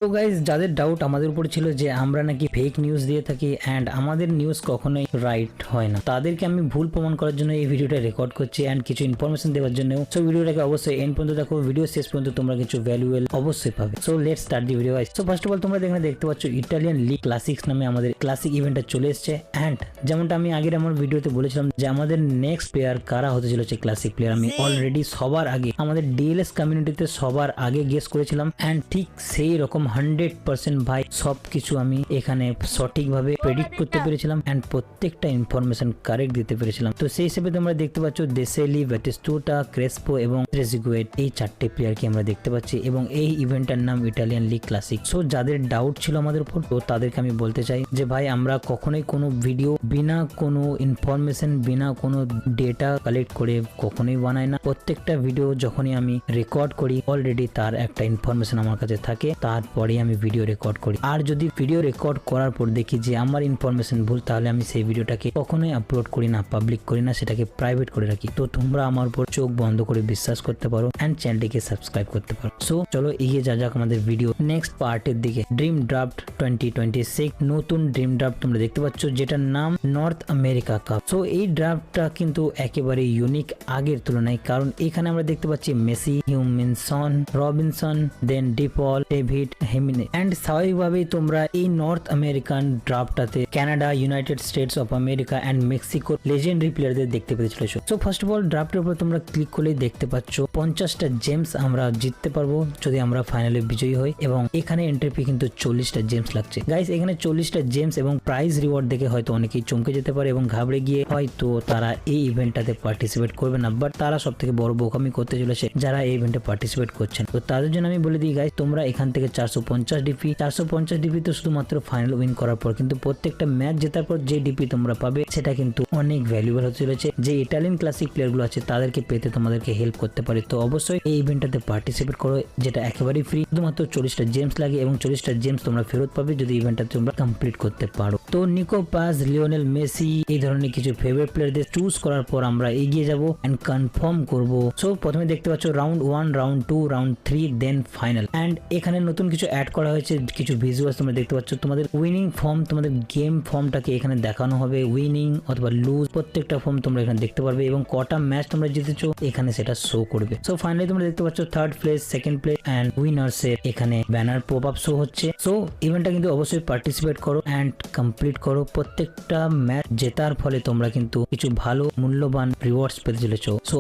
তো গাইজ যাদের ডাউট আমাদের উপর ছিল যে আমরা নাকি ফেক নিউজ দিয়ে থাকি অ্যান্ড আমাদের নিউজ কখনোই রাইট হয় না, তাদেরকে আমি ভুল প্রমাণ করার জন্য এই ভিডিওটা রেকর্ড করছি অ্যান্ড কিছু ইনফরমেশন দেওয়ার জন্য। সো ভিডিওটাকে অবশ্যই এন্ড পর্যন্ত দেখো, ভিডিও শেষ পর্যন্ত তোমরা কিছু ভ্যালুয়েবল অবশ্যই পাবে। So let's start the video guys. So first of all তোমরা এখানে দেখতে পাচ্ছ ইটালিয়ান লিগ ক্লাসিক্স নামে আমাদের ক্লাসিক ইভেন্টটা চলে এসেছে। অ্যান্ড যেমনটা আমি আগের আমার ভিডিওতে বলেছিলাম যে আমাদের নেক্সট প্লেয়ার কারা হতে চলেছে ক্লাসিক প্লেয়ার, আমি অলরেডি সবার আগে আমাদের ডিএলএস কমিউনিটিতে সবার আগে গেস করেছিলাম অ্যান্ড ঠিক সেই রকম 100% ভাই সবকিছু আমি এখানে সঠিকভাবে প্রেডিক্ট করতে পেরেছিলাম এন্ড প্রত্যেকটা ইনফরমেশন কারেক্ট দিতে পেরেছিলাম। তো সেই হিসেবে তোমরা দেখতে পাচ্ছ দেসেলি, ব্যাটিস্টুটা, ক্রেসপো এবং ট্রেজিগুয়েট, এই চারটে প্লেয়ারকে আমরা দেখতে পাচ্ছি এবং এই ইভেন্টটার নাম ইটালিয়ান লিগ ক্লাসিক। সো যাদের ডাউট ছিল আমাদের উপর, তো তাদেরকে আমি বলতে চাই যে ভাই আমরা কখনোই কোনো ভিডিও বিনা কোনো ইনফরমেশন, বিনা কোনো ডেটা কালেক্ট করে কখনোই বানাই না। প্রত্যেকটা ভিডিও যখনই আমি রেকর্ড করি অলরেডি তার একটা ইনফরমেশন আমার কাছে থাকে, তারপরেই আমি ভিডিও রেকর্ড করি। আর যদি ভিডিও রেকর্ড করার পর দেখি যে আমার ইনফরমেশন ভুল, তাহলে আমি সেই ভিডিওটাকে কখনোই আপলোড করি না, পাবলিক করি না, সেটাকে প্রাইভেট করে রাখি। তো তোমরা আমার উপর চোখ বন্ধ করে বিশ্বাস করতে পারো এন্ড চ্যানেলটিকে সাবস্ক্রাইব করতে পারো। সো চলো এগিয়ে যাক আমাদের ভিডিও নেক্সট পার্টের দিকে। ড্রিম ড্রাফট 2026 নতুন ড্রিম ড্রাফট তোমরা দেখতে পাচ্ছ, যেটার নাম নর্থ আমেরিকা কাপ। সো এই ড্রাফটটা কিন্তু একেবারে ইউনিক আগের তুলনায়, কারণ এখানে আমরা দেখতে পাচ্ছি মেসি, হিউমিনসন, রবিনসন, দেন ডিপল, ডেভিড, হেমিনে এন্ড স্বাভাবিকভাবেই তোমরা এই নর্থ আমেরিকান ড্রাফটটাতে Canada, United States of America and Mexico legendary প্লেয়ারদের দেখতে পেতে চলেছো। সো ফার্স্ট অফ অল ড্রাফটের উপর তোমরা ক্লিক করলেই দেখতে পাচ্ছ 50টা জেমস আমরা জিততে পারবো যদি আমরা ফাইনালে বিজয়ী হই, এবং এখানে এন্ট্রি ফি কিন্তু 40টা জেমস লাগছে। গাইস এখানে 40টা জেমস এবং প্রাইজ রিওয়ার্ড দেখে হয়তো অনেকেই চমকে যেতে পারে এবং ঘাবড়ে গিয়ে হয়তো তারা এই ইভেন্টটাতে পার্টিসিপেট করবে না, বাট তারা সব থেকে বড় বোকামি করতে চলেছে যারা এই ইভেন্টে পার্টিসিপেট করছেন। তো তাদের জন্য আমি বলে দিই গাইস, তোমরা এখান থেকে 450 ডিপি তো শুধুমাত্র ফাইনাল উইন করার পর, কিন্তু প্রত্যেকটা ম্যাচ জেতার পর যে ডিপি তোমরা পাবে সেটা কিন্তু অনেক ভ্যালুয়েবল হতে চলেছে। যে ইটালিয়ান ক্লাসিক প্লেয়ার গুলো আছে তাদেরকে পেতে তোমাদেরকে হেল্প করতে পারে। তো অবশ্যই এই ইভেন্টটাতে পার্টিসিপেট করো, যেটা একেবারেই ফ্রি, শুধুমাত্র 40টা জেমস লাগে এবং 40টা জেমস তোমরা ফেরত পাবে যদি ইভেন্টটা তোমরা কমপ্লিট করতে পারো। তো নিকো পাস, লিওনেল মেসি, এই ধরনের কিছু ফেভারিট প্লেয়ারদের চুজ করার পর আমরা এগিয়ে যাব এন্ড কনফার্ম করব। সো প্রথমে দেখতে পাচ্ছ round 1, round 2, round 3, then final. And এখানে নতুন কিছু অ্যাড করা হয়েছে, কিছু ভিজুয়ালস তোমরা দেখতে পাচ্ছ। তোমাদের উইনিং ফর্ম, তোমাদের গেম ফর্মটাকে এখানে দেখানো হবে, উইনিং অথবা লুজ প্রত্যেকটা ফর্ম তোমরা এখানে দেখতে পারবে এবং কটা ম্যাচ তোমরা জিতেছো এখানে সেটা শো করবে। সো ফাইনালি তোমরা দেখতে পাচ্ছ third place, second place and winners এর এখানে ব্যানার পপ আপ শো হচ্ছে। সো ইভেন্টটা কিন্তু অবশ্যই পার্টিসিপেট করো এন্ড কমপ্লিট করো। প্রত্যেকটা ম্যাচ জেতার ফলে তোমরা কিন্তু কিছু ভালো মূল্যবান রিওয়ার্ডস পেতে চলেছো। সো